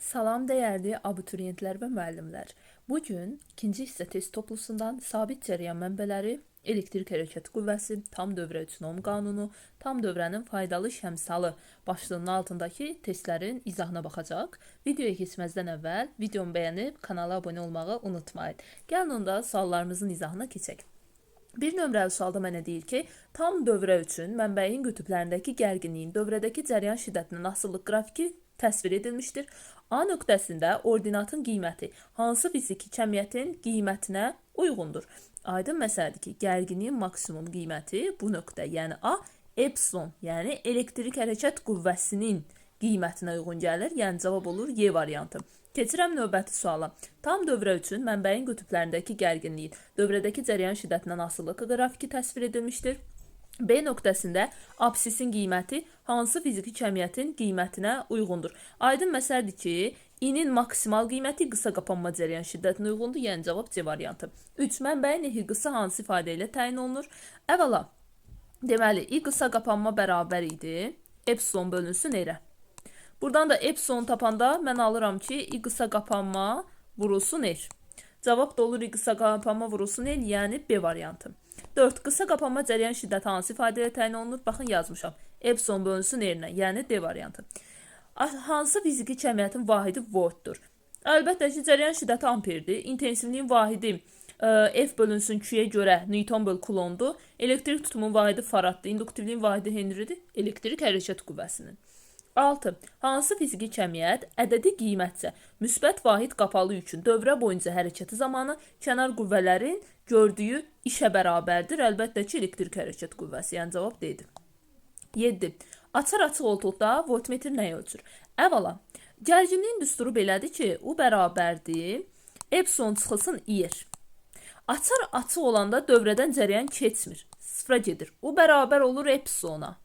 Salam değerli abituriyentlər və müəllimlər. Bugün ikinci hissə test toplusundan sabit cəryan mənbələri, elektrik hərəkəti qüvvəsi, tam dövrə üçün Ohm qanunu, tam dövrənin faydalı şəmsalı başlığının altındakı testlərin izahına baxacaq. Videoya keçməzdən əvvəl videomu bəyənib kanala abunə olmağı unutmayın. Gəlin onda suallarımızın izahına keçək. Bir nömrəli sualda mənə deyir ki, tam dövrə üçün mənbəyin qütblərindəki gərginliyin dövrədəki cəryan şiddətinin asıllıq qrafiki təsvir edilmişdir. A nöqtəsində ordinatın qiyməti hansı fiziki kəmiyyətin qiymətinə uyğundur? Aydın məsələdir ki, gərginliyin maksimum qiyməti bu nöqtə, yəni A, epsilon, yəni elektrik hərəkət qüvvəsinin qiymətinə uyğun gəlir, yəni cavab olur Y variantı. Keçirəm növbəti suala. Tam dövrə üçün mənbəyin qütblərindəki gərginliyin dövrədəki cəryan şiddətindən asıllıq qrafiki təsvir edilmişdir. B nöqtəsində absisin qiyməti hansı fiziki kəmiyyətin qiymətinə uyğundur? Aydın məsələdir ki, I-nin maksimal qiyməti qısa qapanma cəryan şiddətinə uyğundur, yəni cavab C variantı. 3. Mənbəyin I qısa hansı ifadə ilə təyin olunur? Əvvəla, deməli, I qısa qapanma bərabər idi, epsilon bölünsün R-ə. Buradan da epsilon tapanda mən alıram ki, I qısa qapanma vurulsun R. Cavab da olur I qısa qapanma vurulsun R, yəni B variantı. 4. Qısa qapanma cəryan şiddəti hansı ifadə ilə təyin olunur? Baxın, yazmışam. Epsilon bölünsün R-nə, yəni D variantı. Hansı fiziki kəmiyyətin vahidi voltdur? Əlbəttə ki, cəryan şiddəti amperdir. İntensivliyin vahidi F bölünsün Q-yə görə Newton böl kulondur. Elektrik tutumun vahidi faraddır. İnduktivliyin vahidi Henry'dir. Elektrik hərəkət qüvvəsinin. 6. Hansı fiziki kəmiyyət ədədi qiymətcə müsbət vahid qapalı üçün dövrə boyunca hərəkəti zamanı kənar qüvvələrin gördüyü işə bərabərdir? Əlbəttə ki, elektrik hərəkət qüvvəsi, yəni cavab D-dir. 7. Açar açıq olduqda voltmetr nəyi ölçür? Əvvəla, gərginliyin düsturu belədir ki, U bərabərdir, epsilon çıxılsın IR. Açar açıq olanda dövrədən cəryan keçmir, sıfıra gedir. U bərabər olur epsilona.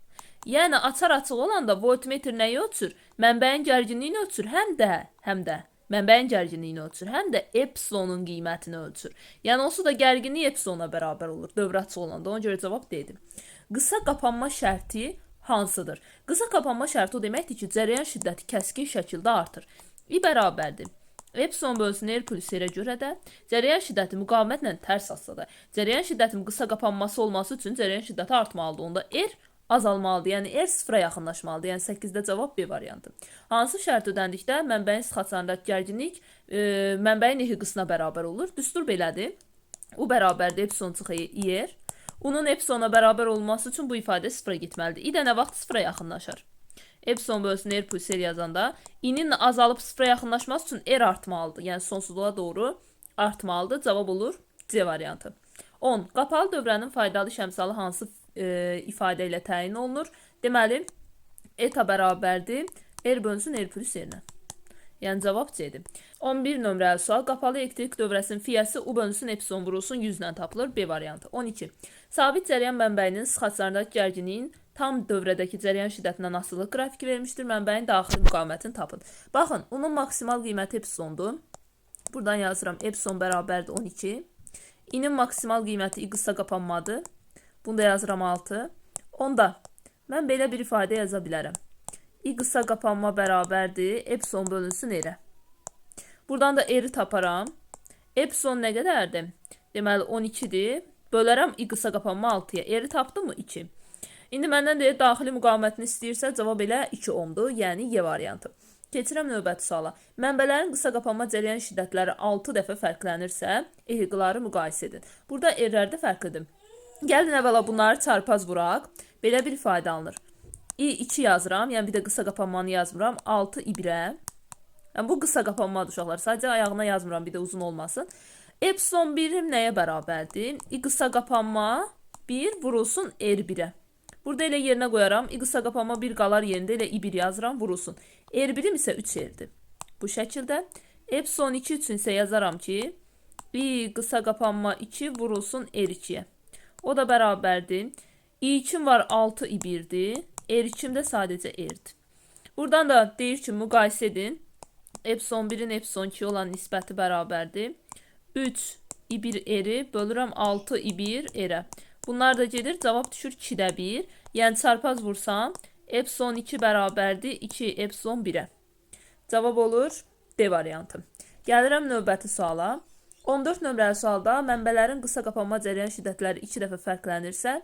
Yəni, açar açıq olanda voltmetr nəyi ölçür? Mənbəyin gərginliyini ölçür, həm də mənbəyin gərginliyini ölçür, həm də epsilonun qiymətini ölçür. Yəni, onsuz da gərginlik epsilona bərabər olur, dövrə açıq olanda. Ona görə cavab D-dir. Qısa qapanma şərti hansıdır? Qısa qapanma şərti o deməkdir ki, cəryan şiddəti kəskin şəkildə artır. I bərabərdir. Epsilon bölünsün R plus R-ə görə də cəryan şiddəti müqavimətlə tərs asıdır. Cəryan şiddətinin qısa qapanması olması üçün cəryan şiddəti artmalıdır. Onda R azalmalıdır. Yəni R sıfıra yaxınlaşmalıdır. Yəni 8-də cavab B variantı. Hansı şərt ödəndikdə mənbəyin sıxaçlarındakı gərginlik mənbəyin qısına bərabər olur? Düstur belədir. U bərabərdir epsilon çıxı IR. U-nun epsilona bərabər olması üçün bu ifadə sıfıra getməlidir. I də nə vaxt sıfıra yaxınlaşar? Epsilon bölünsün R plus R yazanda I-nin azalıb sıfıra yaxınlaşması üçün R artmalıdır. Yəni sonsuzluğa doğru artmalıdır. Cavab olur C variantı. 10. Qapalı dövrənin faydalı şəmsalı hansı ifadə ilə təyin olunur? Deməli, eta bərabərdir R bölünsün R plus R-nə. Yəni cavab C-dir. 11 nömrəli sual. Qapalı elektrik dövrəsinin fiyəsi U bölünsün epsilon vurulsun 100 ilə tapılır. B variantı. 12. Sabit cəryan mənbəyinin sıxaçlarındakı gərginliyin tam dövrədəki cəryan şiddətindən asıllıq qrafiki vermişdir. Mənbəyin daxili müqavimətini tapın. Baxın, onun maksimal qiyməti epsilondur. Buradan yazıram. Epsilon bərabərdir 12. I-nin maksimal qiyməti I qısa qapanmadır. Bunda yazıram 6. Onda mən belə bir ifadə yaza bilərəm. I qısa qapanma bərabərdir. Epsilon bölünsün R-ə. Buradan da R-i taparam. Epsilon nə qədərdir? Deməli 12-dir. Bölərəm I qısa qapanma 6-ya. R-i tapdım mı? 2. İndi məndən deyir, daxili müqavimətini istəyirsə cavab elə 2 ohmdur. Yəni Y variantı. Keçirəm növbəti suala. Mənbələrin qısa qapanma cəryan şiddətləri 6 dəfə fərqlənirsə, ehqları müqayisə edin. Burada R-lər də fərqlidir. Gəlin əvvəla bunları çarpaz vuraq. Belə bir ifadə alınır. I2 yazıram, yəni bir də qısa qapanmanı yazmıram. 6 I1-ə. Yəni bu qısa qapanmadır uşaqlar. Sadəcə ayağına yazmıram, bir də uzun olmasın. Epsilon 1-im nəyə bərabərdir? I qısa qapanma 1 vurulsun R1-ə. Burada elə yerinə qoyaram. I qısa qapanma 1 qalar yerində elə I1 yazıram, vurulsun. R1-im isə 3 R-dir. Bu şəkildə. Epsilon 2 üçün isə yazaram ki, I qısa qapanma 2 vurulsun R2-yə. O da bərabərdir. I2 var 6 I1-dir. R2 də sadəcə R-dir. Buradan da deyir ki, müqayisə edin. Epsilon 1-in epsilon 2 olan nisbəti bərabərdir. 3 I1 R-i bölürəm 6 I1 R-ə. Bunlar da gedir, cavab düşür 2-də 1. Yəni çarpaz vursam, epsilon 2 bərabərdir 2 epsilon 1-ə. Cavab olur D variantı. Gəlirəm növbəti suala. 14 nömrəli sualda mənbələrin qısa qapanma cərəyan şiddətləri 2 dəfə fərqlənirsə,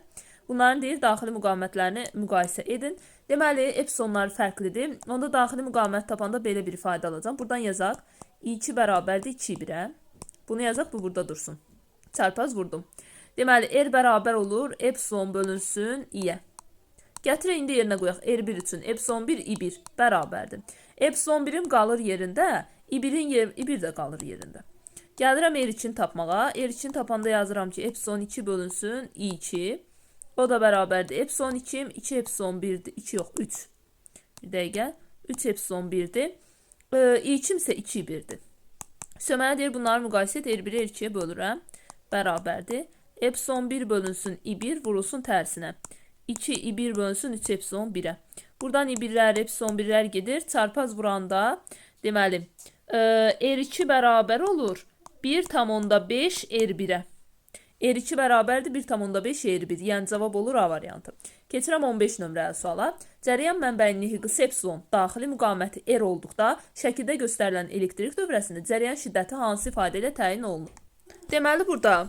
bunların deyir daxili müqavimətlərini müqayisə edin. Deməli, epsilonlar fərqlidir. Onda daxili müqavimət tapanda belə bir ifadə alacağım. Buradan yazaq. I2 bərabərdir 2-1-ə. Bunu yazaq, bu burada dursun. Çarpaz vurdum. Deməli, R bərabər olur, epsilon bölünsün I-yə. Gətirək, indi yerinə qoyaq. R1 üçün epsilon 1, I1 bərabərdir. Epsilon 1-im qalır yerində, I1 də qalır yerində. Gəlirəm R2-ni tapmağa. R2-ni tapanda yazıram ki, epsilon 2 bölünsün I2. O da bərabərdir. Epsilon 2-im 2 epsilon 1'dir. 2 yox, 3. Bir dəqiqə. 3 epsilon 1'dir. I2-im isə 2 1'dir. Mənə deyir, bunları müqayisə et. R1-i R2-yə bölürəm. Bərabərdir. Epsilon 1 bölünsün I1 vurulsun tərsinə. 2 I1 bölünsün 3 epsilon 1'ə. Buradan I1'lər, epsilon 1'lər gedir. Çarpaz vuranda deməli R2 bərabər olur 1/5 R1'ə. R2 bərabərdir 1/5 R1. Yəni cavab olur A variantı. Keçirəm 15 nömrəli suala. Cərəyan mənbəyinin hıqısı epsilon daxili müqaviməti R olduqda şəkildə göstərilən elektrik dövrəsində cərəyan şiddəti hansı ifadə ilə təyin olunur? Deməli, burada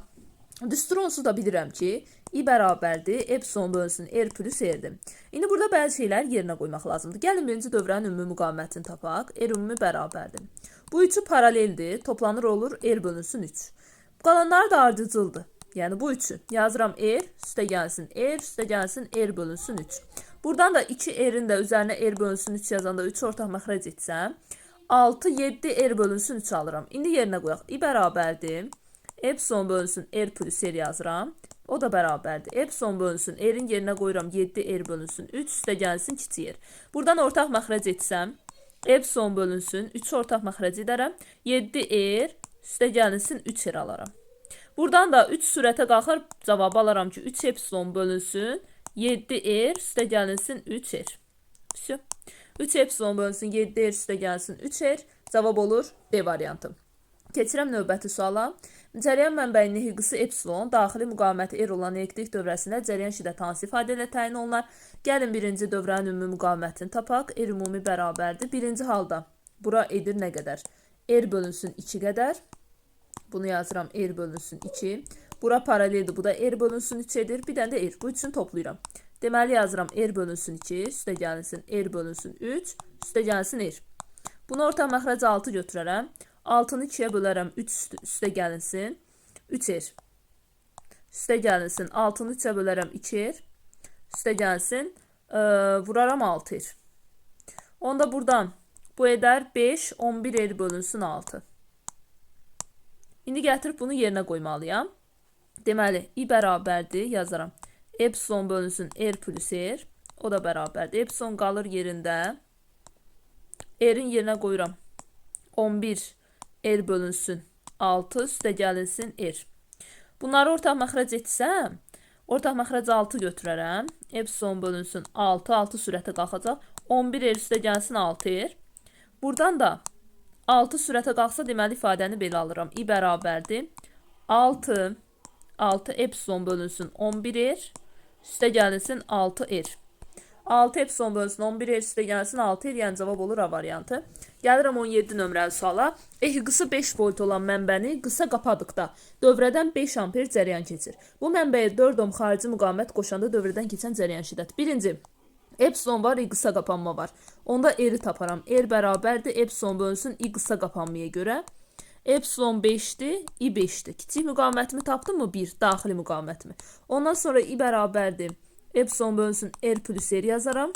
düstur onsuz da bilirəm ki, I bərabərdir epsilon bölünsün R plus R'dir. İndi burada bəzi şeylər yerinə qoymaq lazımdır. Gəlin birinci dövrənin ümumi müqavimətini tapaq. R ümumi bərabərdir. Bu üçü paraleldir. Toplanır olur R bölünsün 3. Qalanlar da ardıcıldır. Yəni bu üçü. Yazıram R, üstə gəlsin R, üstə gəlsin R bölünsün 3. Buradan da 2R'in də üzərinə R bölünsün 3 yazanda 3 ortaq məxrəc etsəm, 6, 7 R bölünsün 3 alıram. İndi yerinə qoyaq. I bərabərdir. Epsilon bölünsün R plus R yazıram. O da bərabərdir. Epsilon bölünsün R'in yerinə qoyuram 7 R bölünsün 3 üstə gəlsin kiçik R. Buradan ortaq məxrəc etsəm, epsilon bölünsün 3 ortaq məxrəc edərəm. 7 R üstə gəlsin 3 R alaram. Buradan da 3 sürətə qalxar cavabı alaram ki, 3 epsilon bölünsün 7 R üstə gəlsin 3 R. 3 epsilon bölünsün 7 R üstə gəlsin 3 R. Cavab olur D variantı. Keçirəm növbəti suala. Cərəyan mənbəyinin hıqısı epsilon daxili müqaviməti R olan elektrik dövrəsində cərəyan şiddəti hansı ifadə ilə təyin olunar? Gəlin birinci dövrənin ümumi müqavimətini tapaq. R ümumi bərabərdir. Birinci halda bura edir nə qədər? R bölünsün 2 qədər. Bunu yazıram R bölünsün 2. Bura paraleldir. Bu da R bölünsün 3 edir. Bir dənə də R. Bu üçünü toplayıram. Deməli yazıram R bölünsün 2. Üstə gəlsin R bölünsün 3. Üstə gəlsin R. Bunu ortaq məxrəc 6 götürərəm. 6'nı 2'ye bölərəm 3 üstə gəlinsin 3 R. Üstə gəlinsin 6'nı 3'e bölərəm 2 R. Üstə gəlsin vuraram 6 R. Onda buradan bu edər 5 11 R bölünsün 6. İndi gətirib bunu yerinə qoymalıyam. Deməli I bərabərdir yazaram. Epsilon bölünsün R plus R. O da bərabərdir. Epsilon qalır yerində. R'in yerinə qoyuram 11 R bölünsün 6 üstə gəlinsin R. Bunları ortaq məxrəc etsəm, ortaq məxrəc 6 götürərəm. Epsilon bölünsün 6, 6 sürətə qalxacaq. 11 R üstə gəlsin 6 R. Buradan da 6 sürətə qalxsa deməli ifadəni belə alıram. I bərabərdir. 6 epsilon bölünsün 11 R üstə gəlinsin 6 R. 6 epsilon bölünsün 11 R üstə gəlsin 6 R, yəni cavab olur A variantı. Gəlirəm 17 nömrəli suala. Hıqısı 5 volt olan mənbəni qısa qapadıqda dövrədən 5 amper cərəyan keçir. Bu mənbəyə 4 ohm xarici müqavimət qoşanda dövrədən keçən cərəyan şiddəti. Birinci, epsilon var, I qısa qapanma var. Onda R'i taparam. R bərabərdir, epsilon bölünsün I qısa qapanmaya görə. Epsilon 5'dir, I 5'dir. Kiçik müqavimətimi tapdım mı? 1, daxili müqavimətimi. Ondan sonra I bərabərdir. Epsilon bölünsün R plus R yazaram.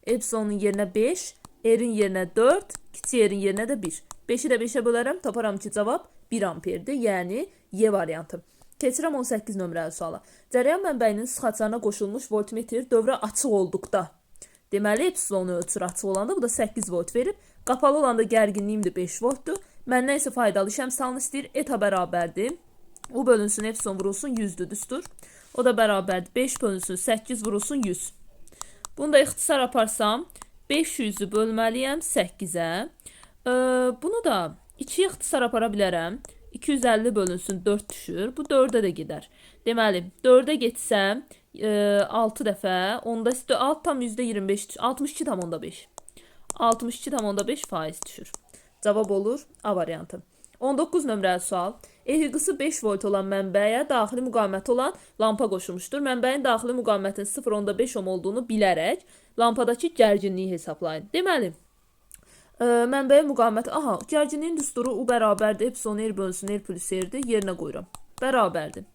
Epsilonun yerinə 5, R'in yerinə 4, kiçik R'in yerinə də 1. 5'i də 5'e bölərəm, taparam ki cavab 1 amperdir, yəni Y variantı. Keçirəm 18 nömrəli suala. Cərəyan mənbəyinin sıxaclarına qoşulmuş voltmetr dövrə açıq olduqda. Deməli, epsilonu ölçür açıq olanda, bu da 8 volt verir. Qapalı olanda gərginliyim də 5 voltdur. Məndən isə faydalı şəmsalını istəyir. Eta bərabərdir. U bölünsün epsilon vurulsun 100'dür, düstur. O da bərabərdir. 5 bölünsün 8 vurulsun 100. Bunu da ixtisar aparsam 500'ü bölməliyəm 8'ə. Bunu da 2'ye ixtisar apara bilərəm. 250 bölünsün 4 düşür. Bu 4'ə də gedər. Deməli 4'ə getsəm 6 dəfə. Onda 6 tam %25 62 tam onda 5. 62,5% düşür. Cavab olur A variantı. 19 nömrəli sual. Ehqısı 5 volt olan mənbəyə daxili müqaviməti olan lampa qoşulmuşdur. Mənbəyin daxili müqavimətinin 0,5 ohm olduğunu bilərək lampadakı gərginliyi hesablayın. Deməli, mənbəyə müqaviməti, gərginliyin düsturu U bərabərdir, epsilon R bölünsün R plus R'dir, yerinə qoyuram. Bərabərdir.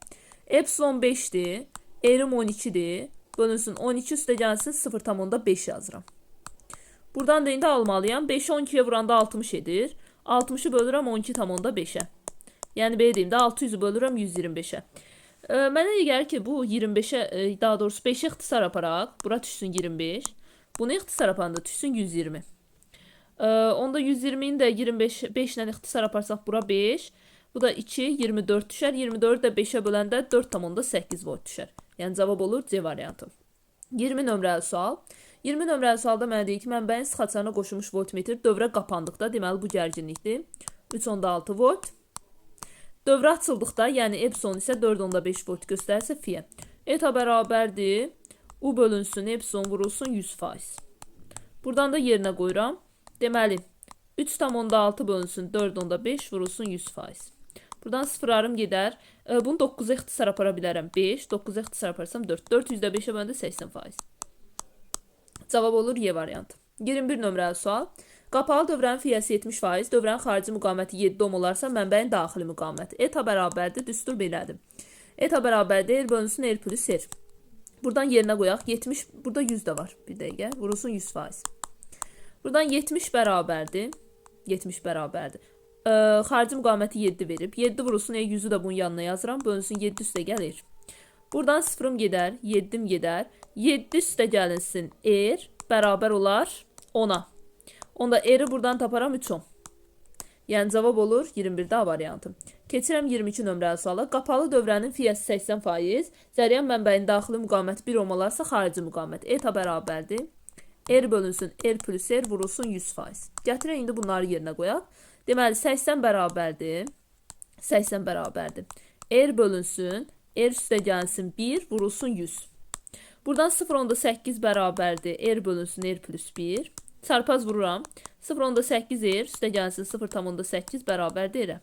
Epsilon 5'dir, R'im 12'dir, bölünsün 12 üstə gəlsin 0,5 yazıram. Buradan da indi almalıyam. 5'i 12'ye vuranda 60 edir. 60'ı bölürəm 12,5'ə. Yəni belə deyim də 600'ü bölürəm 125'ə. Mənə gəlir ki, bu 25'ə, daha doğrusu 5'ə ixtisar aparaq. Bura düşsün 25. Bunu ixtisar aparanda düşsün 120. Onda 120'ni də 25 ilə ixtisar aparsaq bura 5. Bu da 2, 24 düşər. 24'ü də 5'ə böləndə 4,8 volt düşər. Yəni cavab olur C variantı. 20 nömrəli sual. 20 nömrəli sualda mənə deyir ki, mənbəyin sıx açarına qoşulmuş voltmetr dövrə qapandıqda, deməli bu gərginlikdir. 3,6 volt. Dövrə açıldıqda, yəni epsilon isə 4,5 volt göstərirsə fiyə. Eta bərabərdir. U bölünsün, epsilon vurulsun 100%. Buradan da yerinə qoyuram. Deməli, 3,6 bölünsün 4,5 vurulsun 100%. Buradan sıfırlarım gedər. Bunu 9'a ixtisar apara bilərəm. 5, 9'a ixtisar aparsam 4. 400'də 5'ə böləndə 80%. Cavab olur Y variantı. 21 nömrəli sual. Qapalı dövrənin fiyəsi 70%, dövrənin xarici müqaviməti 7 ohm olarsa, mənbəyin daxili müqaviməti eta bərabərdir, düstur belədir. Eta bərabərdir, R bölünsün R plus R. Buradan yerinə qoyaq. 70, burada 100 də var. Bir dəqiqə, vurulsun 100%. Buradan 70 bərabərdir. 70 bərabərdir. Xarici müqaviməti 7 verib. 7 vurulsun, 100'ü də bunun yanına yazıram. Bölünsün 7 üstə gəlir. Buradan sıfırım gedər, 7'm gedər. 7 üstə gəlinsin R bərabər olar 10'a. Onda R'i buradan taparam 3 ohm. Yəni cavab olur 21'də A variantı. Keçirəm 22 nömrəli suala. Qapalı dövrənin fiyəsi 80%, cəryan mənbəyin daxili müqaviməti 1 ohm olarsa xarici müqavimət eta bərabərdir. R bölünsün R plus R vurulsun 100%. Gətirək indi bunları yerinə qoyaq. Deməli 80 bərabərdir. 80 bərabərdir. R bölünsün R üstə gəlsin 1 vurulsun 100. Buradan 0,8 bərabərdir. R bölünsün R plus 1. Çarpaz vururam. 0,8 R üstə gəlsin 0,8 bərabərdir R-ə.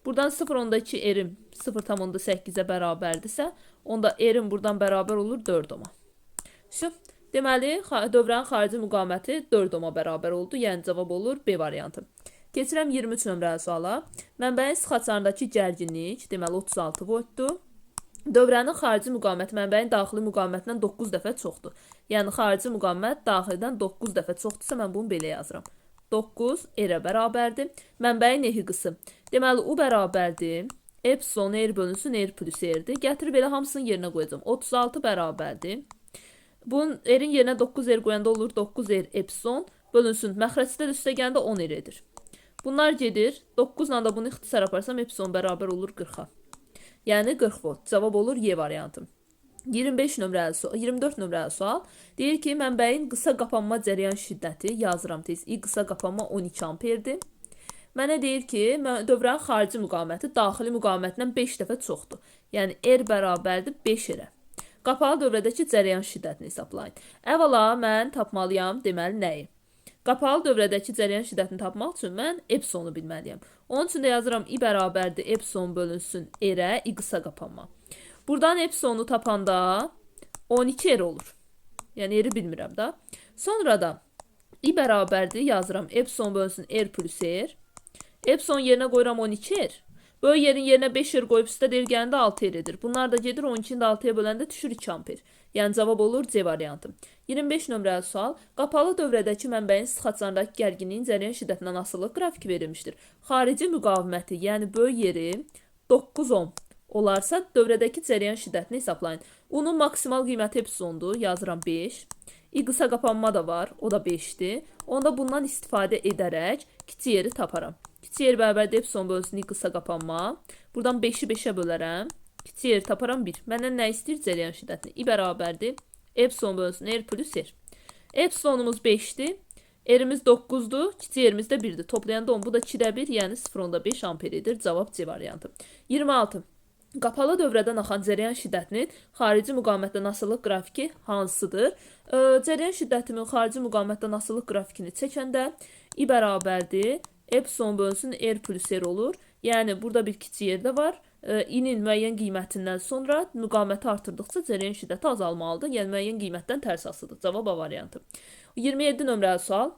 Buradan 0,2 R'im 0,8'ə bərabərdirsə, onda R'im buradan bərabər olur 4 ohma. Deməli, dövrənin xarici müqaviməti 4 ohma bərabər oldu. Yəni cavab olur B variantı. Keçirəm 23 nömrəli suala. Mənbəyin sıx açarındakı gərginlik, deməli 36 voltdur. Dövrənin xarici müqaviməti mənbəyin daxili müqavimətindən 9 dəfə çoxdur. Yəni xarici müqavimət daxildən 9 dəfə çoxdursa mən bunu belə yazıram. 9 R-ə bərabərdir. Mənbəyin ehqısı. Deməli U bərabərdir. Epsilon R bölünsün R plus R'dir. Gətirib elə hamısını yerinə qoyacağım. 36 bərabərdir. Bunun R'in yerinə 9 R qoyanda olur 9 R epsilon bölünsün. Məxrəcdə üstə gəndə 10 R'dir. Bunlar gedir. 9 ilə da bunu ixtisar aparsam epsilon bərabər olur 40'a. Yəni 40 volt. Cavab olur Y variantı. 24 nömrəli sual. Deyir ki, mənbəyin qısa qapanma cəryan şiddəti, yazıram tez, I qısa qapanma 12 amperdir. Mənə deyir ki, dövrənin xarici müqaviməti daxili müqavimətindən 5 dəfə çoxdur. Yəni R bərabərdir 5 R-ə. Qapalı dövrədəki cəryan şiddətini hesablayın. Əvvəla mən tapmalıyam, deməli nəyi? Qapalı dövrədəki cəryan şiddətini tapmaq üçün mən epsilonu bilməliyəm. Onun üçün də yazıram I bərabərdir epsilon bölünsün R-ə, I qısa qapanma. Buradan epsilonu tapanda 12 R olur. Yəni R-i bilmirəm da. Sonra da I bərabərdir yazıram epsilon bölünsün R plus R. Epsilon yerinə qoyuram 12 R. Böyle yerin yerine 5 R qoyub üstə deyir gəndə 6 R'dir. Bunlar da gedir 12'ni də 6'ya böləndə düşür 2 amper. Yəni cavab olur C variantı. 25 nömrəli sual. Qapalı dövrədəki mənbəyin sıx açarındakı gərginliyin cəryan şiddətindən asılı qrafiki verilmişdir. Xarici müqaviməti, yəni böyük yeri 9 ohm olarsa dövrədəki cəryan şiddətini hesablayın. Onun maksimal qiyməti epsilondur. Yazıram 5. I qısa qapanma da var. O da 5'dir. Onda bundan istifadə edərək kiçik yeri taparam. Kiçik yer bərabərdir epsilon bölünsün I qısa qapanma. Buradan 5'i 5'ə bölərəm. Kiçik yeri taparam 1. Məndən nə istəyir? Cəryan şiddətini. I bərabərdir epsilon bölünsün R plus R. Epsilonumuz 5'dir. R'imiz 9'dur. Kiçik yerimiz də 1'dir. Toplayanda 10. Bu da 2'də 1, yəni 0,5 amperidir. Cavab C variantı. 26. Qapalı dövrədən axan cərəyan şiddətinin xarici müqavimətdən asılılıq qrafiki hansıdır? Cərəyan şiddətinin xarici müqavimətdən asılılıq grafikini çəkəndə I bərabərdir. Epsilon bölünsün R plus R olur. Yəni burada bir kiçik yer də var. I-nin müəyyən qiymətindən sonra müqaviməti artırdıqca cərəyan şiddəti azalmalıdır. Yəni müəyyən qiymətdən tərs asılıdır. Cavab A variantı. 27 nömrəli sual.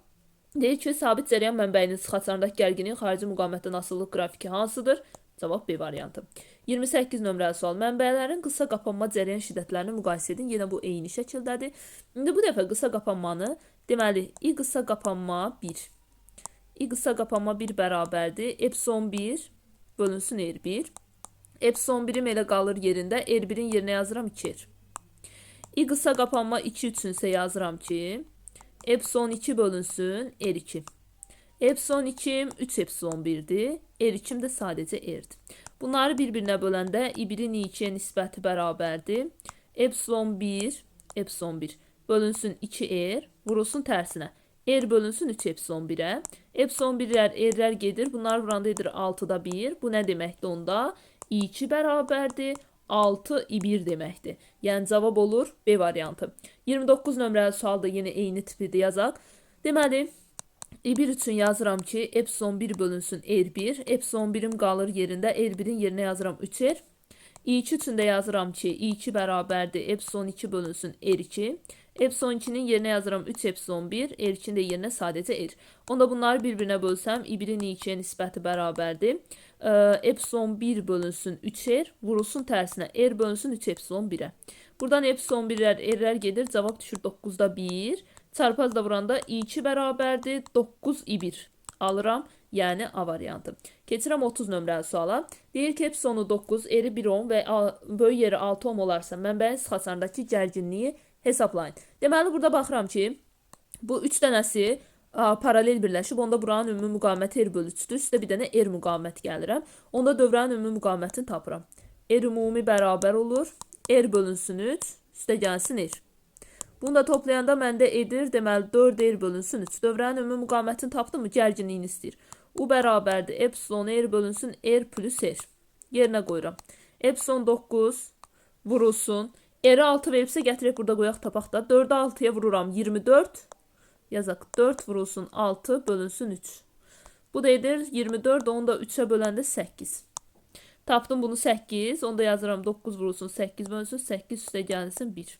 Deyir ki, sabit cərəyan mənbəyinin sıxaçlarındakı gərginliyin xarici müqavimətdən asılılıq qrafiki hansıdır? Cavab B variantı. 28 nömrəli sual. Mənbələrin qısa qapanma cərəyan şiddətlərini müqayisə edin. Yenə bu eyni şəkildədir. İndi bu dəfə qısa qapanmanı, deməli, I qısa qapanma 1. I qısa qapanma 1 bərabərdir. Epsilon 1 bölünsün R1. Epsilon 1'im elə qalır yerində. R1'in yerinə yazıram 2R. I qısa qapanma 2 üçünsə yazıram ki, Epsilon 2 bölünsün R2. Epsilon 2'm 3 epsilon 1'dir. R2'm də sadəcə R'dir. Bunları bir-birinə böləndə I1'in I2'ye nisbəti bərabərdir. Epsilon 1 bölünsün 2R, vurulsun tərsinə. R bölünsün 3 epsilon 1'ə. Epsilon 1'lər, R'lər gedir. Bunlar vuranda edir 6'da 1. Bu nə deməkdir onda? I2 bərabərdir. 6 I1 deməkdir. Yəni cavab olur B variantı. 29 nömrəli sualda yenə eyni tipidir yazaq. Deməli, I1 üçün yazıram ki, epsilon 1 bölünsün R1. Epsilon 1'im qalır yerində. R1'in yerinə yazıram 3R. I2 üçün də yazıram ki, I2 bərabərdir. Epsilon 2 bölünsün R2. Epsilon 2'nin yerinə yazıram 3 epsilon 1. R2'nin də yerinə sadəcə R. Onda bunları bir-birinə bölsəm, I1'in I2'ye nisbəti bərabərdir. Epsilon 1 bölünsün 3R. Vurulsun tərsinə. R bölünsün 3 epsilon 1'ə. Buradan epsilon 1'lər, R'lər gedir. Cavab düşür 9'da 1. Çarpazla vuranda I2 bərabərdir. 9 I1 alıram. Yəni A variantı. Keçirəm 30 nömrəli suala. Deyir ki, epsilonu 9, R'i 1 ohm və böyük yeri 6 ohm olarsa, mənbəyin sıxaçlarındakı gərginliyi hesablayın. Deməli, burada baxıram ki, bu 3 dənəsi paralel birləşib. Onda buranın ümumi müqaviməti R bölü 3'dür. Üstə bir dənə R müqaviməti gəlirəm. Onda dövrənin ümumi müqavimətini tapıram. R ümumi bərabər olur. R bölünsün 3, üstə gəlsin R. Bunu da toplayanda məndə edir, deməli 4R bölünsün 3. Dövrənin ümumi müqavimətini tapdım mı? Gərginliyini istəyir. U bərabərdir. Epsilon R bölünsün R plus R. Yerinə qoyuram. Epsilon 9 vurulsun. R-i 6 veribsə gətirək burada qoyaq tapaq da. 4'ü 6'ya vururam 24. Yazaq 4 vurulsun 6 bölünsün 3. Bu da edir 24, onu da 3'e böləndə 8. Tapdım bunu 8. Onu da yazıram 9 vurulsun 8 bölünsün 8 üstə gəlsin 1.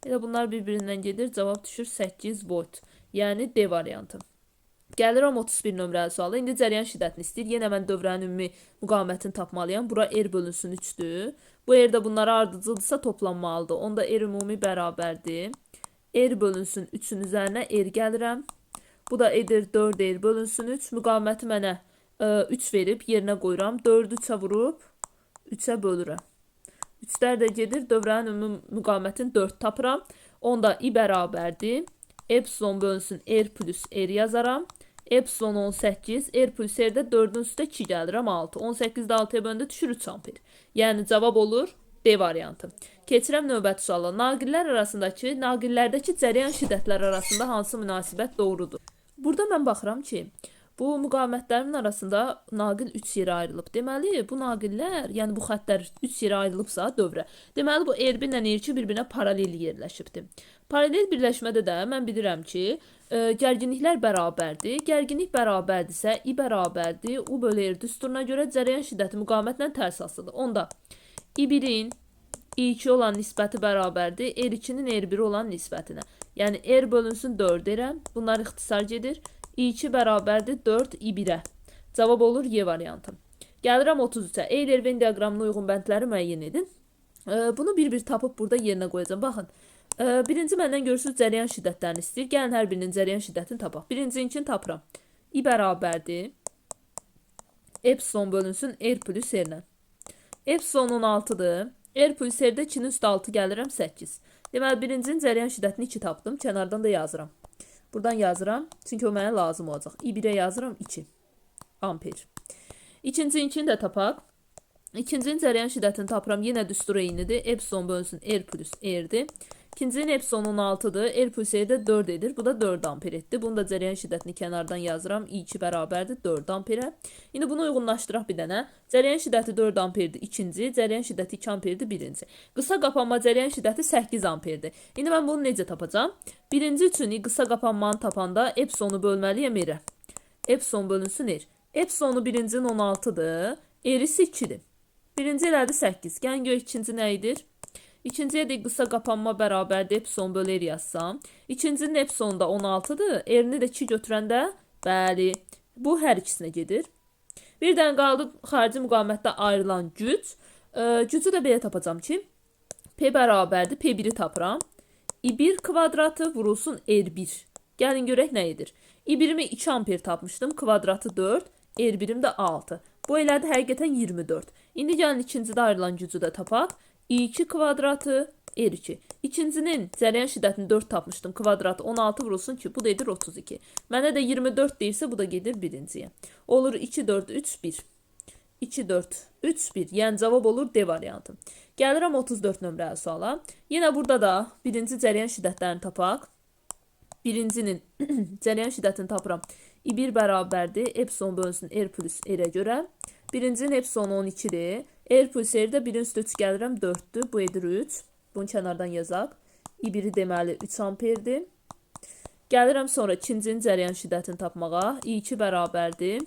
Elə bunlar bir-birindən gedir. Cavab düşür 8 volt. Yəni D variantı. Gəlirəm 31 nömrəli suala. İndi cərəyan şiddətini istəyir. Yenə mən dövrənin ümumi müqavimətini tapmalıyam. Bura R bölünsün 3'dür. Bu R də bunlara ardıcıldırsa toplanmalıdır. Onda R ümumi bərabərdir. R bölünsün 3'ün üzərinə R gəlirəm. Bu da edir 4R bölünsün 3. Müqaviməti mənə 3 verib yerinə qoyuram. 4'ü 3'ə vurub 3'ə bölürəm. 3'lər də gedir. Dövrənin ümumi müqavimətini 4 tapıram. Onda I bərabərdir. Epsilon bölünsün R plus R yazaram. Epsilon 18, R plus R'də 4'ün üstə 2 gəlirəm 6. 18'də 6'ya böləndə düşür 3 amper. Yəni cavab olur D variantı. Keçirəm növbəti suala. Naqillərdəki cərəyan şiddətləri arasında hansı münasibət doğrudur? Burada mən baxıram ki, bu müqavimətlərin arasında naqil 3 yerə ayrılıb. Deməli, bu naqillər, yəni bu xəttlər 3 yerə ayrılıbsa dövrə. Deməli, bu R1 ilə R2 bir-birinə paralel yerləşibdir. Paralel birləşmədə də mən bilirəm ki, gərginliklər bərabərdir. Gərginlik bərabərdirsə, I bərabərdir. U bölü R düsturuna görə cərəyan şiddəti müqavimətlə tərs asılıdır. Onda I1'in I2 olan nisbəti bərabərdir. R2'nin R1 olan nisbətinə. Yəni R bölünsün 4 deyirəm. Bunlar ixtisar gedir. I2 bərabərdir 4 I1'ə. Cavab olur Y variantı. Gəlirəm 33'ə. Euler Venn diaqramına uyğun bəndləri müəyyən edin. Bunu bir-bir tapıb burada yerinə qoyacağım. Baxın. Birinci məndən görürsünüz cərəyan şiddətlərini istəyir. Gəlin hər birinin cərəyan şiddətini tapaq. Birincininkini tapıram. I bərabərdir. Epsilon bölünsün R plus R-lə. Epsilon 16'dır. R plus R-də 2'nin üstə 6 gəlirəm 8. Deməli, birincinin cərəyan şiddətini 2 tapdım. Kənardan da yazıram. Buradan yazıram. Çünki o mənə lazım olacaq. I1'ə yazıram 2 amper. İkincininkini də tapaq. İkincinin cərəyan şiddətini tapıram. Yenə düstur eynidir. Epsilon bölünsün R plus R'dir. İkincinin epsilon 16'dır. R plus R də 4 edir. Bu da 4 amper etdi. Bunu da cərəyan şiddətini kənardan yazıram. I2 bərabərdir 4 amperə. İndi bunu uyğunlaşdıraq bir dənə. Cərəyan şiddəti 4 amperdir ikinci. Cərəyan şiddəti 2 amperdir birinci. Qısa qapanma cərəyan şiddəti 8 amperdir. İndi mən bunu necə tapacağam? Birinci üçün qısa qapanmanı tapanda epsilonu bölməliyəm R-ə. Epsilon bölünsün R. Epsilonu birincinin 16'dır. R'si 2'dir. Birinci elədi 8. Gəlin gör ikinci nə edir? İkinciyə də qısa qapanma bərabərdir. Epsilon bölü R yazsam. İkincinin epsilonu da 16'dır. R'ni də 2 götürəndə, bəli, bu hər ikisinə gedir. Bir dənə qaldı xarici müqavimətdə ayrılan güc. Gücü də belə tapacağım ki, P bərabərdir. P1'i tapıram. I1 kvadratı vurulsun R1. Gəlin görək nə edir? I1'imi 2 amper tapmışdım. Kvadratı 4. R1'im də 6. Bu elədi həqiqətən 24. İndi gəlin ikincidə ayrılan gücü də tapaq. I2 kvadratı R2. İkincinin cərəyan şiddətini 4 tapmışdım. Kvadratı 16 vurulsun ki, bu da edir 32. Mənə də 24 deyirsə, bu da gedir birinciyə. Olur 2, 4, 3, 1. 2, 4, 3, 1. Yəni cavab olur D variantı. Gəlirəm 34 nömrəli suala. Yenə burada da birinci cərəyan şiddətlərini tapaq. Birincinin cərəyan şiddətini tapıram. I1 bərabərdir. Epsilon bölünsün R plus R-ə görə. Birincinin epsilonu 12'dir. R plus R də 1'in üstü 3 gəlirəm 4'dür. Bu edir 3. Bunu kənardan yazaq. I1'i deməli 3 amperdir. Gəlirəm sonra ikincinin cərəyan şiddətini tapmağa. I2 bərabərdir.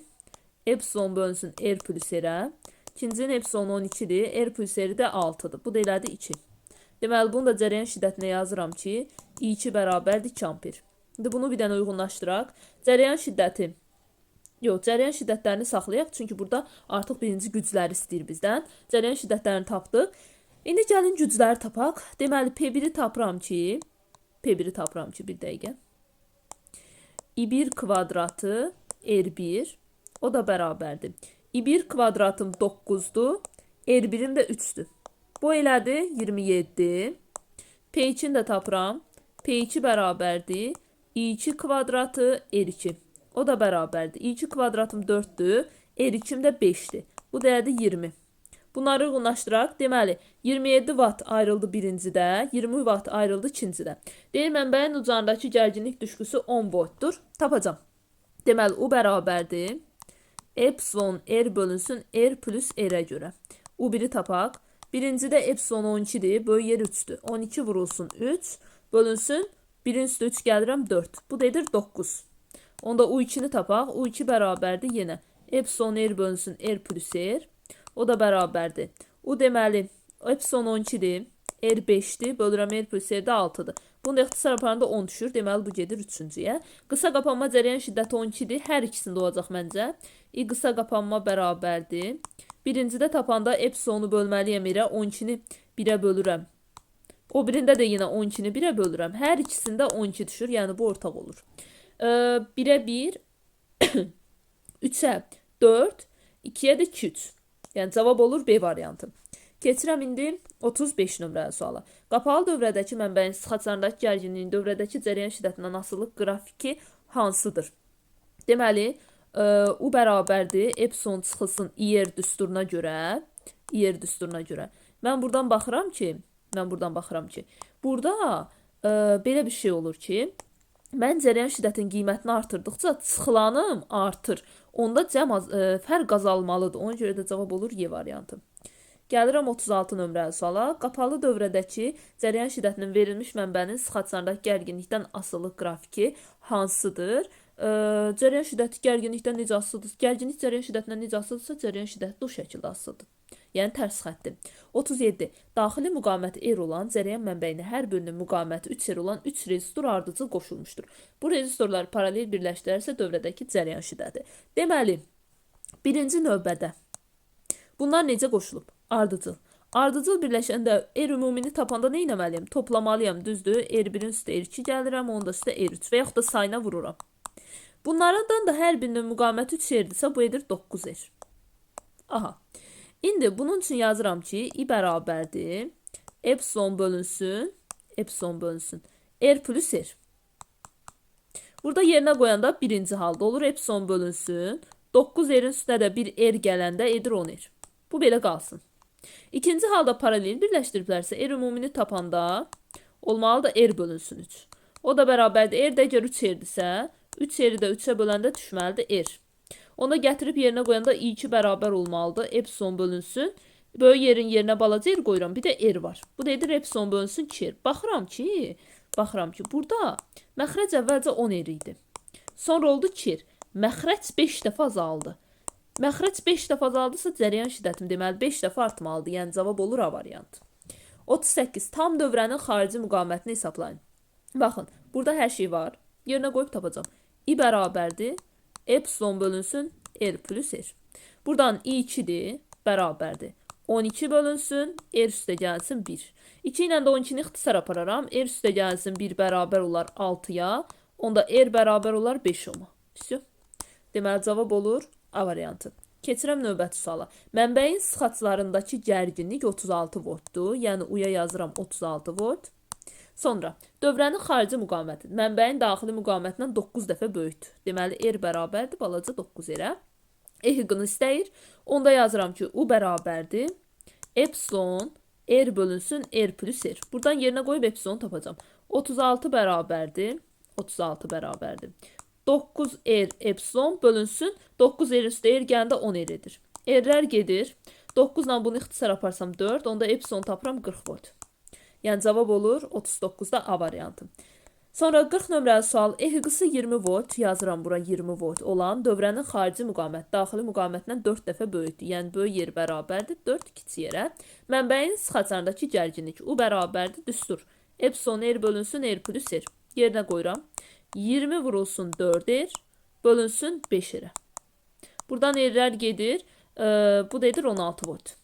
Epsilon bölünsün R plus R-ə. İkincinin epsilonu 12'dir. R plus R də 6'dır. Bu da elədi 2. Deməli, bunu da cərəyan şiddətinə yazıram ki, I2 bərabərdir 2 amper. İndi bunu bir dənə uyğunlaşdıraq. Cərəyan şiddəti, cərəyan şiddətlərini saxlayaq. Çünki burada artıq birinci gücləri istəyir bizdən. Cərəyan şiddətlərini tapdıq. İndi gəlin gücləri tapaq. Deməli, P1'i tapıram ki, bir dəqiqə. I1 kvadratı R1, o da bərabərdir. I1 kvadratım 9'dur, R1'im də 3'dür. Bu elədi 27. P2'ni də tapıram. P2 bərabərdir. I2 kvadratı R2. O da bərabərdir. I2 kvadratım 4'dür. R2'm də 5'dir. Bu dəyədi 20. Bunları uyğunlaşdıraq. Deməli, 27 watt ayrıldı birincidə, 20 watt ayrıldı ikincidə. Deyir, mənbəyin ucundakı gərginlik düşküsü 10 voltdur. Tapacam. Deməli, U bərabərdir. Epsilon R bölünsün R plus R-ə görə. U1'i tapaq. Birincidə epsilon 12'dir. Böyük yer 3'dür. 12 vurulsun 3. Bölünsün. 1'in üstü 3 gəlirəm 4. Bu da edir 9. Onda U2'ni tapaq. U2 bərabərdir yenə. Epsilon R bölünsün R plus R. O da bərabərdir. U deməli epsilon 12'dir. R 5'dir. Bölürəm R plus R də 6'dır. Bunu da ixtisar aparanda 10 düşür. Deməli bu gedir 3-cüyə. Qısa qapanma cərəyan şiddəti 12'dir. Hər ikisində olacaq məncə. I qısa qapanma bərabərdir. Birincidə tapanda epsilonu bölməliyəm R-ə. 12'ni 1'ə bölürəm. O birində də yenə 12'ni 1'ə bölürəm. Hər ikisində 12 düşür. Yəni bu ortaq olur. 1'ə 1, 3'ə 4, 2'yə də 2, 3. Yəni cavab olur B variantı. Keçirəm indi 35 nömrəli suala. Qapalı dövrədəki mənbəyin sıxaclarındakı gərginliyin dövrədəki cərəyan şiddətindən asılılıq qrafiki hansıdır? Deməli, U bərabərdir. Epsilon çıxılsın IR düsturuna görə. Mən buradan baxıram ki, burada belə bir şey olur ki, mən cərəyan şiddətin qiymətini artırdıqca çıxılanım artır. Onda fərq azalmalıdır. Ona görə də cavab olur Y variantı. Gəlirəm 36 nömrəli suala. Qapalı dövrədəki cərəyan şiddətinin verilmiş mənbənin sıxaclarındakı gərginlikdən asılılıq qrafiki hansıdır? Cərəyan şiddəti gərginlikdən necə asılıdır? Gərginlik cərəyan şiddətindən necə asılıdırsa, cərəyan şiddəti bu şəkildə asılıdır. Yəni tərs xətti. 37. Daxili müqaviməti R olan cərəyan mənbəyinə hər birinin müqaviməti 3 R olan 3 rezistor ardıcıl qoşulmuşdur. Bu rezistorlar paralel birləşdirərsə dövrədəki cərəyan şiddəti. Deməli, birinci növbədə bunlar necə qoşulub? Ardıcıl. Ardıcıl birləşəndə R ümumini tapanda nə etməliyəm? Toplamalıyam, düzdür? R1'in üstə R2 gəlirəm, onda üstə R3 və yaxud da sayına vururam. Bunlardan da hər birinin müqaviməti 3 R-dirsə, bu edir 9 R. Aha. İndi bunun üçün yazıram ki, I bərabərdir. Epsilon bölünsün R plus R. Burada yerinə qoyanda birinci halda olur. Epsilon bölünsün. 9 R'in üstünə də bir R gələndə edir 10 R. Bu belə qalsın. İkinci halda paralel birləşdiriblərsə R ümumini tapanda olmalıdır R bölünsün 3. O da bərabərdir. R də əgər 3 R'dirsə, 3 R'i də 3-ə böləndə düşməlidir R. Onu gətirib yerinə qoyanda i2 bərabər olmalıdır. Epsilon bölünsün. Böyük yerin yerinə balaca R qoyuram. Bir də R var. Bu da edir epsilon bölünsün 2R. Baxıram ki, burada məxrəc əvvəlcə 10 R idi. Sonra oldu 2R. Məxrəc 5 dəfə azaldı. Məxrəc 5 dəfə azaldısa cəryan şiddətim deməli 5 dəfə artmalıdır. Yəni cavab olur A variantı. 38. Tam dövrənin xarici müqamətini hesablayın. Baxın, burada hər şey var. Yerinə qoyub tapacağım. I bərabərdir. Epsilon bölünsün R plus R. Buradan i2'dir, bərabərdir. 12 bölünsün, R üstə gəlsin 1. 2 ilə də 12-ni ixtisar apararam. R üstə gəlsin 1 bərabər olar 6-ya. Onda R bərabər olar 5 olma. Deməli, cavab olur A variantı. Keçirəm növbəti suala. Mənbəyin sıxaclarındakı gərginlik 36 voltdur. Yəni, uya yazıram 36 volt. Sonra, dövrənin xarici müqaməti. Mənbəyin daxili müqamətindən 9 dəfə böyükdür. Deməli, R bərabərdir, balaca 9 R-ə. E-hıqını istəyir. Onda yazıram ki, U bərabərdir. Epsilon, R bölünsün, R plus R. Buradan yerinə qoyub epsilonu tapacağım. 36 bərabərdir. 36 bərabərdir. 9R epsilon bölünsün. 9R üstə R gəndə 10 R-dir. R-lər gedir. 9 ilə bunu ixtisar aparsam 4. Onda epsilon tapıram 40 volt. Yəni cavab olur 39-da A variantı. Sonra 40 nömrəli sual. E-hıqısı 20 volt, yazıram bura 20 volt olan dövrənin xarici müqamət, daxili müqamətindən 4 dəfə böyükdür. Yəni böyük yer bərabərdir 4 kiçik yerə. Mənbəyin sıxaclarındakı gərginlik U bərabərdir düstur. Epsilon R bölünsün R plus R. Yerinə qoyuram. 20 vurulsun 4R bölünsün 5R. Buradan R'lər gedir. Bu da edir 16 volt.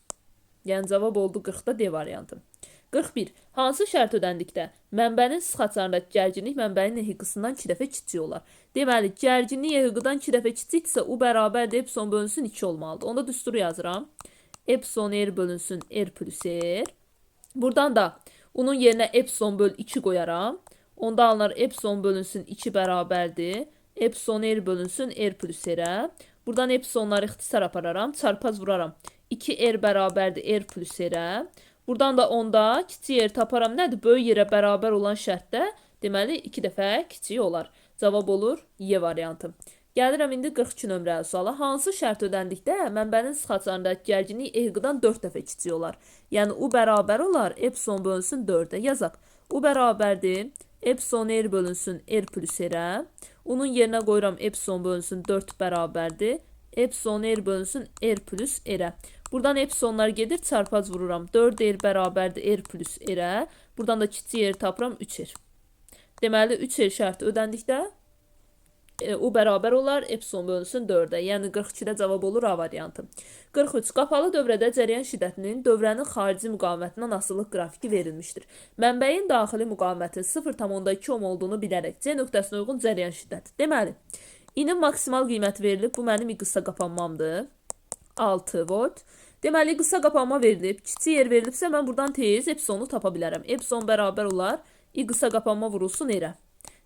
Yəni cavab oldu 40-da D variantı. 41. Hansı şərt ödəndikdə mənbənin sıxaclarındakı gərginlik mənbənin e-hıqısından 2 dəfə kiçik olar? Deməli, gərginlik e-hıqıdan 2 dəfə kiçikdirsə, U bərabərdir epsilon bölünsün 2 olmalıdır. Onda düsturu yazıram. Epsilon R bölünsün R plus R. Buradan da onun yerinə epsilon böl 2 qoyaram. Onda alınır epsilon bölünsün 2 bərabərdir. Epsilon R bölünsün R plus R-ə. Buradan epsilonları ixtisar apararam. Çarpaz vuraram. 2R bərabərdir R plus R-ə. Buradan da onda kiçik yer taparam. Nədir? Böyük yerə bərabər olan şərtdə deməli 2 dəfə kiçik olar. Cavab olur Y variantı. Gəlirəm indi 42 nömrəli suala. Hansı şərt ödəndikdə mənbənin sıxaclarındakı gərginlik e-hıqıdan 4 dəfə kiçik olar? Yəni U bərabər olar epsilon bölünsün 4-ə. Yazaq. U bərabərdir epsilon R bölünsün R plus R-ə. Onun yerinə qoyuram epsilon bölünsün 4 bərabərdir. Epsilon R bölünsün R plus R-ə. Buradan epsilonlar gedir, çarpaz vururam. 4R bərabərdir R plus R-ə. Buradan da kiçik yer tapıram 3R. Deməli, 3R şərti ödəndikdə U bərabər olar, epsilon bölünsün 4-ə. Yəni, 42-də cavab olur A variantı. 43. Qapalı dövrədə cəryan şiddətinin dövrənin xarici müqamətindən asılılıq qrafiki verilmişdir. Mənbəyin daxili müqaməti 0,2 ohm olduğunu bilərək C nöqtəsinə uyğun cəryan şiddəti. Deməli, İnin maksimal qiyməti verilib. Bu mənim qısa qapanmamdır. 6 volt. Deməli, qısa qapanma verilib. Kiçik yer verilibsə, mən buradan tez epsilonu tapa bilərəm. Epsilon bərabər olar. Qısa qapanma vurulsun R-ə.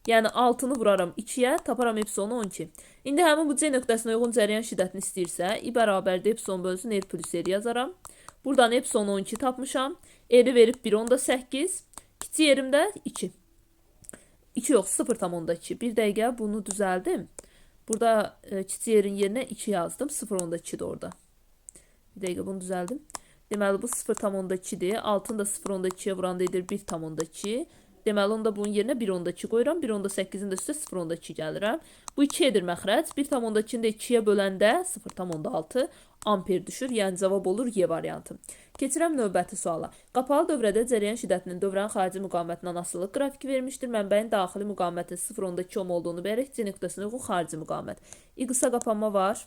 Yəni, 6-nı vuraram 2-yə, taparam epsilonu 12. İndi həmin bu C nöqtəsinə uyğun cəryan şiddətini istəyirsə, I bərabərdir epsilon bölünsün R plus R yazaram. Buradan epsilonu 12 tapmışam. R-i verib 1, onda 8. Kiçik yerimdə 2. 2 yox, 0,2. Bir dəqiqə bunu düzəldim. Burada kiçik yerin yerinə 2 yazdım. 0,2'dir orada. Bir dəqiqə bunu düzəldim. Deməli, bu 0,2'dir. Altını da 0,2'yə vuranda edir 1,2. Deməli, onda bunun yerinə 1,2 qoyuram. 1,8'in də üstə 0,2 gəlirəm. Bu 2 edir məxrəc. 1,2'ni də 2'yə böləndə 0,6 amper düşür. Yəni, cavab olur Y variantı. Keçirəm növbəti suala. Qapalı dövrədə cəryan şiddətinin dövrənin xarici müqamətindən asılılıq qrafiki vermişdir. Mənbəyin daxili müqaməti 0,2 ohm olduğunu verək. C nöqtəsinə uyğun xarici müqamət. Qısa qapanma var.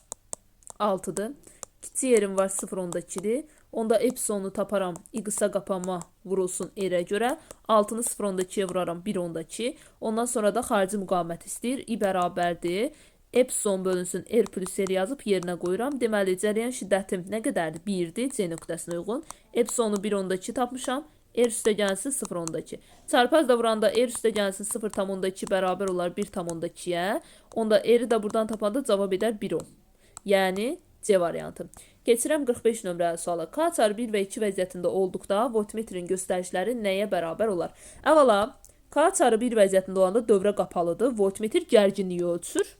6'dır. Kiçik yerim var 0,2'dir. Onda epsilonu taparam. Qısa qapanma vurulsun R-ə görə. 6-nı 0,2'yə vuraram 1,2. Ondan sonra da xarici müqamət istəyir. I bərabərdir. Epsilon bölünsün R plus R yazıb yerinə qoyuram. Deməli, cəryan şiddətim nə qədərdir? 1-dir C nöqtəsinə uyğun. Epsilonu 1,2 tapmışam. R üstə gəlsin 0,2. Çarpaz da vuranda R üstə gəlsin 0,2 bərabər olar 1,2'yə. Onda R-i də buradan tapanda cavab edər 1 ohm. Yəni, C variantı. Keçirəm 45 nömrəli suala. K çarpı 1 və 2 vəziyyətində olduqda voltmetrin göstəriciləri nəyə bərabər olar? Əvvəla, K çarpı 1 vəziyyətində olanda dövrə qapalıdır. Voltmetr gərginliyi ölçür.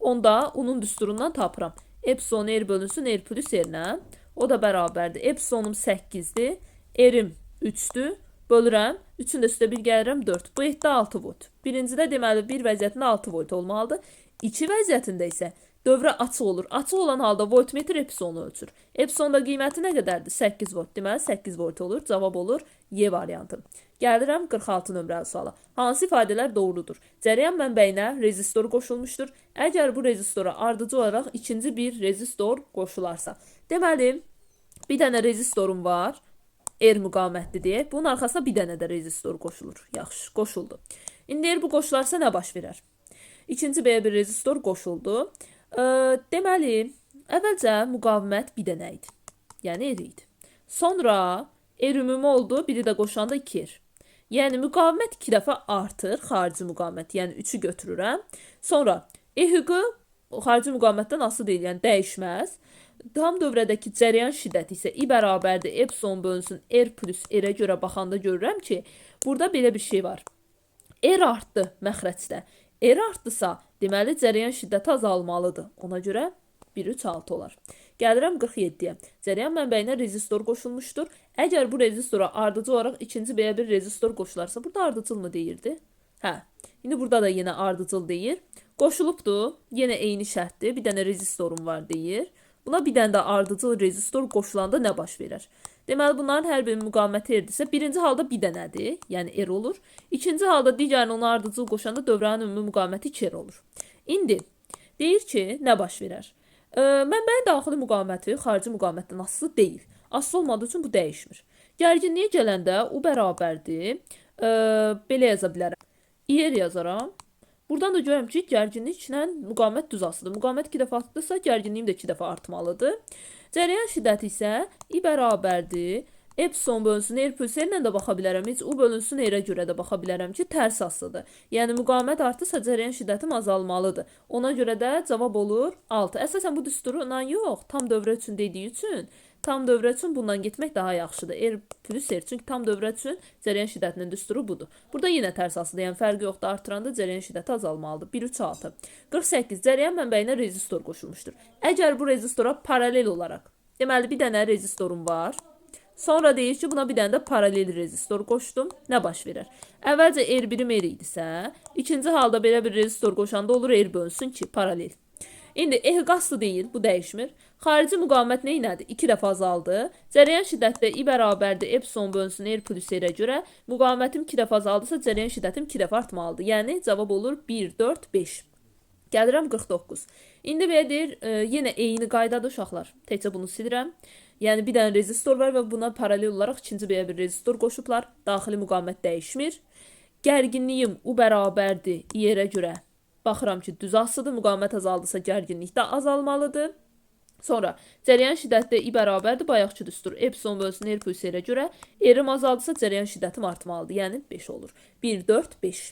Onda onun düsturundan tapıram. Epsilon R bölünsün R plus R-nə. O da bərabərdir. Epsilonum 8-dir. R-im 3-dür. Bölürəm. 3-ün də üstə 1 gəlirəm 4. Bu etdə 6 volt. Birincidə deməli 1 vəziyyətində 6 volt olmalıdır. 2 vəziyyətində isə dövrə açıq olur. Açıq olan halda voltmetr epsilonu ölçür. Epsilonda qiyməti nə qədərdir? 8 volt. Deməli 8 volt olur. Cavab olur Y variantı. Gəlirəm 46 nömrəli suala. Hansı ifadələr doğrudur? Cərəyan mənbəyinə rezistor qoşulmuşdur. Əgər bu rezistora ardıcı olaraq ikinci bir rezistor qoşularsa. Deməli, bir dənə rezistorum var. R müqamətli deyək. Bunun arxasına bir dənə də rezistor qoşulur. Yaxşı, qoşuldu. İndi bu qoşularsa nə baş verər? İkinci belə bir rezistor qoşuldu. Deməli, əvvəlcə müqavimət bir dənə idi. Yəni R idi. Sonra R ümumi oldu, biri də qoşanda 2R. Yəni müqavimət 2 dəfə artır, xarici müqavimət. Yəni 3-ü götürürəm. Sonra EHQ xarici müqavimətdən asılı deyil, yəni dəyişməz. Tam dövrədəki cərəyan şiddəti isə I bərabərdir epsilon bölünsün R plus R-ə görə baxanda görürəm ki, burada belə bir şey var. R artdı məxrəcdə. R artdısa, deməli cərəyan şiddəti azalmalıdır. Ona görə 1, 3, 6 olar. Gəlirəm 47-yə. Cərəyan mənbəyinə rezistor qoşulmuşdur. Əgər bu rezistora ardıcı olaraq ikinci belə bir rezistor qoşularsa, burada ardıcıl mı deyirdi? Hə. İndi burada da yenə ardıcıl deyir. Qoşulubdur. Yenə eyni şərtdir. Bir dənə rezistorum var deyir. Buna bir dənə də ardıcıl rezistor qoşulanda nə baş verər? Deməli, bunların hər birinin müqaviməti R-dirsə, birinci halda bir dənədir, yəni R olur. İkinci halda digərini ona ardıcıl qoşanda dövrənin ümumi müqaviməti 2R olur. İndi deyir ki, nə baş verər? Mənbəyin daxili müqaviməti xarici müqavimətdən asılı deyil. Asılı olmadığı üçün bu dəyişmir. Gərginliyə gələndə U bərabərdir. Belə yaza bilərəm. İR yazaram. Buradan da görürəm ki, gərginliklə müqavimət düz asılıdır. Müqavimət 2 dəfə artdısa, gərginliyim də 2 dəfə artmalıdır. Cərəyan şiddəti isə I bərabərdir. Epsilon bölünsün R plus R ilə də baxa bilərəm. Heç U bölünsün R-ə görə də baxa bilərəm ki, tərs asılıdır. Yəni müqavimət artırsa, cərəyan şiddətim azalmalıdır. Ona görə də cavab olur 6. Əsasən bu düsturla yox, tam dövrə üçün dediyi üçün, tam dövrə üçün bundan getmək daha yaxşıdır. R plus R, çünki tam dövrə üçün cərəyan şiddətinin düsturu budur. Burada yenə tərs asılıdır, yəni fərqi yoxdur. Artıranda cərəyan şiddəti azalmalıdır. 1, 3, 6. 48. Cərəyan mənbəyinə rezistor qoşulmuşdur. Əgər bu rezistora paralel olaraq, deməli bir dənə rezistorum var. Sonra deyir ki, buna bir dənə də paralel rezistor qoşdum. Nə baş verər? Əvvəlcə R birim R idisə, ikinci halda belə bir rezistor qoşanda olur R bölünsün ki, paralel. İndi ehqaslı deyil, bu dəyişmir. Xarici müqavimət nə ilədir? 2 dəfə azaldı. Cərəyan şiddətdə I bərabərdir epsilon bölünsün R plus R-ə görə. Müqavimətim 2 dəfə azaldısa, cərəyan şiddətim 2 dəfə artmalıdır. Yəni cavab olur 1, 4, 5. Gəlirəm 49. İndi belə deyir, yenə eyni qaydadır uşaqlar. Təkcə bunu silirəm. Yəni bir dənə rezistor var və buna paralel olaraq ikinci belə bir rezistor qoşublar. Daxili müqavimət dəyişmir. Gərginliyim U bərabərdir I-ə görə. Baxıram ki, düz asıdır. Müqavimət azaldısa gərginlik də azalmalıdır. Sonra cərəyan şiddətdə I bərabərdir. Bayaqçı düstur. Epsilon bölünsün R plus R-ə görə. R-im azaldısa cərəyan şiddətim artmalıdır. Yəni 5 olur. 1, 4, 5.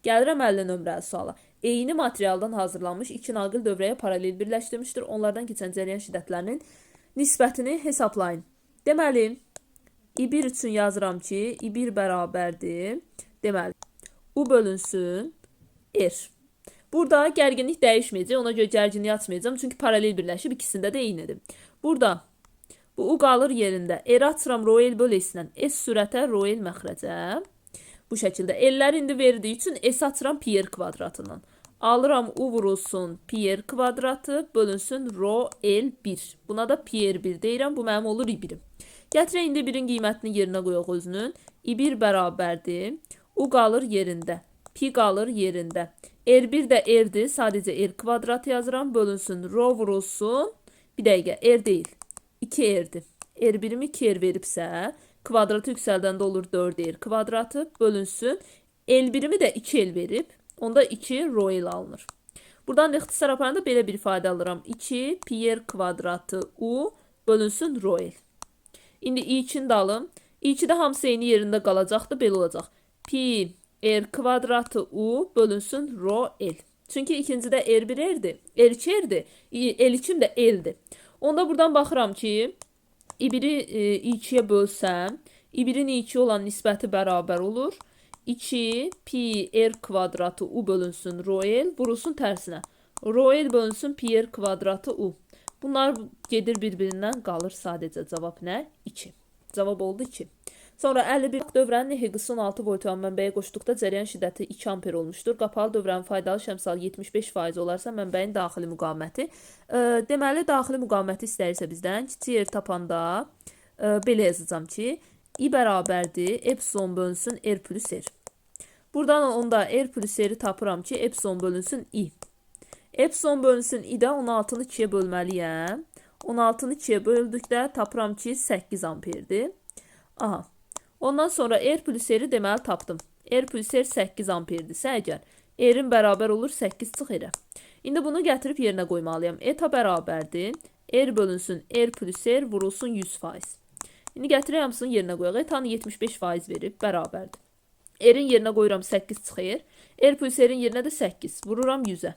Gəlirəm 50 nömrəli suala. Eyni materialdan hazırlanmış iki naqil dövrəyə paralel birləşdirmişdir. Onlardan keçən cərəyan şiddətlərinin nisbətini hesablayın. Deməli, I1 üçün yazıram ki, I1 bərabərdir. Deməli, U bölünsün R. Burada gərginlik dəyişməyəcək. Ona görə gərginliyi açmayacağım. Çünki paralel birləşib ikisində də eynidir. Burada bu U qalır yerində. R açıram rho L bölü S-lə. S sürətə rho L məxrəcə. Bu şəkildə. L'lər indi verdiyi üçün S açıram pi R kvadratından. Alıram U vurulsun pi R kvadratı bölünsün rho L1. Buna da pi R1 deyirəm. Bu mənim olur I1'im. Gətirək indi 1'in qiymətini yerinə qoyaq özünün. I1 bərabərdir. U qalır yerində. Pi qalır yerində. R1 də R'dir. Sadəcə R kvadratı yazıram. Bölünsün rho vurulsun. Bir dəqiqə R deyil. 2R'dir. R1'imi 2R veribsə, kvadratı yüksəldəndə olur 4R kvadratı. Bölünsün. L1'imi də 2L verib. Onda 2 rho L alınır. Buradan da ixtisar aparanda belə bir ifadə alıram. 2 pi R kvadratı U bölünsün rho L. İndi I2'ni də alım. I2 də hamısı eyni yerində qalacaqdır. Belə olacaq. Pi R kvadratı U bölünsün rho L. Çünki ikincidə R1 R'dir. R2 R'dir. L2'm də L'dir. Onda buradan baxıram ki, i1-i 2-yə bölsəm, i1-in 2 olan nisbəti bərabər olur. 2 pi r kvadratı u bölünsün rho l, vurulsun tərsinə. Rho l bölünsün pi r kvadratı u. Bunlar gedir bir-birindən, qalır sadəcə cavab nə? 2. Cavab oldu 2. Sonra 51 dövrənin EHQ-sı 16 volt olan mənbəyə qoşduqda cəryan şiddəti 2 amper olmuşdur. Qapalı dövrənin faydalı şəmsalı 75% olarsa mənbəyin daxili müqaviməti. Deməli, daxili müqaviməti istəyirsə bizdən kiçik r tapanda belə yazacağam ki, i bərabərdir, epsilon bölünsün r plus r. Buradan onda r plus r-i tapıram ki, epsilon bölünsün i. Epsilon bölünsün i-də 16-nı 2-yə bölməliyəm. 16-nı 2-yə böldükdə tapıram ki, 8 amperdir. Aha. Ondan sonra r plus r-i deməli tapdım. R plus r 8 amperdirsə əgər, r-in bərabər olur 8 çıx r-ə. İndi bunu gətirib yerinə qoymalıyam. Eta bərabərdir, r bölünsün r plus r vurulsun 100%. İndi gətirək hamısını yerinə qoyaq. Etanı 75% verib, bərabərdir. R-in yerinə qoyuram 8 çıxır. R plus r-in yerinə də 8. Vururam 100-ə.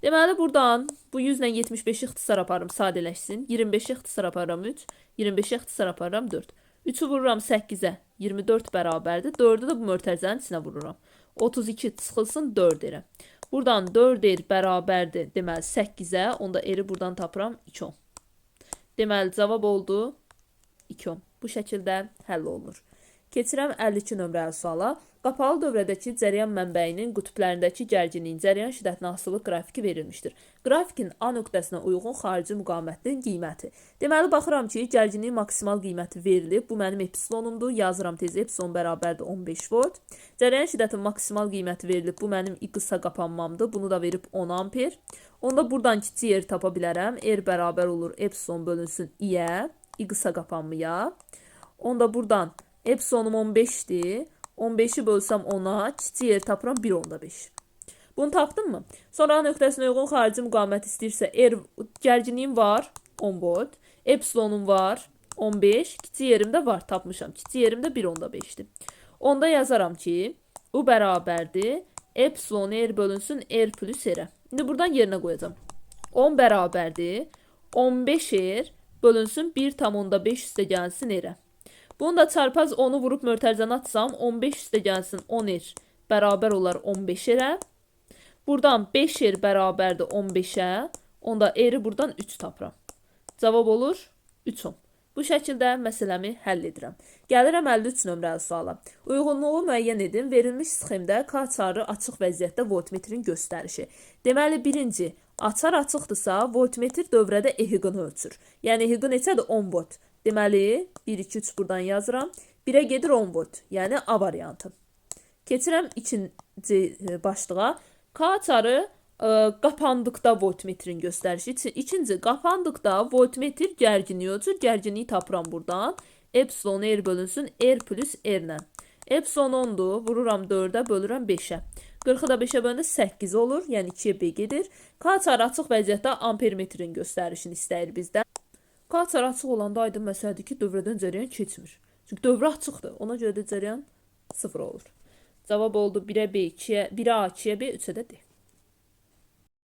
Deməli, buradan bu 100 ilə 75-i ixtisar aparım, sadələşsin. 25-i ixtisar aparım 3. 25-i ixtisar aparım 4. 3-ü vururam 8-ə. 24 bərabərdir. 4-ü də bu mötərizənin içinə vururam. 32 çıxılsın 4 r-ə. Buradan 4 r bərabərdir. Deməli, 8-ə. Onda r-i buradan tapıram 2 ohm. Deməli, cavab oldu 2 ohm. Bu şəkildə həll olunur. Keçirəm 52 nömrəli suala. Qapalı dövrədəki cəryan mənbəyinin qütblərindəki gərginliyin cəryan şiddətinə asılılıq qrafiki verilmişdir. Qrafikin A nöqtəsinə uyğun xarici müqavimətinin qiyməti. Deməli, baxıram ki, gərginliyin maksimal qiyməti verilib. Bu mənim epsilonumdur. Yazıram tez, epsilon bərabərdir 15 volt. Cəryan şiddətinin maksimal qiyməti verilib. Bu mənim i qısa qapanmamdır. Bunu da verib 10 amper. Onda buradan kiçik r tapa bilərəm. R bərabər olur epsilon bölünsün i-yə, i qısa qapanmaya. Onda buradan epsilonum 15'dir. 15'i bölsəm 10'a, kiçik r tapıram 1/5. Bunu tapdın mı? Sonra A nöqtəsinə uyğun xarici müqavimət istəyirsə, r gərginliyim var 10 volt, epsilonum var 15, kiçik yerim də var, tapmışam. Kiçik yerim də 1/5'dir. Onda yazaram ki, bu bərabərdir, epsilon r bölünsün r plus r-ə. İndi buradan yerinə qoyacağım. 10 bərabərdir, 15 r bölünsün 1/5 üstə gəlsin r-ə. Bunu da çarpaz 10'u vurup mötərizəni atsam 15 üstə gəlsin 10 r bərabər olar 15 r-ə. Buradan 5 r bərabərdir 15'ə. Onda r-i buradan 3 tapıram. Cavab olur 3 ohm. Bu şəkildə məsələmi həll edirəm. Gəlirəm 53 nömrəli suala. Uyğunluğu müəyyən edin. Verilmiş sxemdə K çarı açıq vəziyyətdə voltmetrin göstərişi. Deməli, birinci, açar açıqdırsa, voltmetr dövrədə EHQ-ni ölçür. Yəni, EHQ neçədir? 10 volt. Deməli, 1, 2, 3 buradan yazıram. 1'ə gedir 10 volt. Yəni, A variantı. Keçirəm ikinci başlığa. K çarı qapandıqda voltmetrin göstərişi. İkinci, qapandıqda voltmetr gərginliyi ölçür. Gərginliyi tapıram buradan. Epsilon r bölünsün r plus r-lə. Epsilon 10'dur. Vururam 4'ə, bölürəm 5'ə. 40'ı da 5'ə böləndə 8 olur. Yəni 2'yə b gedir. K çarı açıq vəziyyətdə ampermetrin göstərişini istəyir bizdən. K çarı açıq olanda aydın məsələdir ki, dövrədən cəryan keçmir. Çünki dövrə açıqdır. Ona görə də cəryan 0 olur. Cavab oldu 1'ə B, 1'ə A, 2'ə B, 3'ə də D.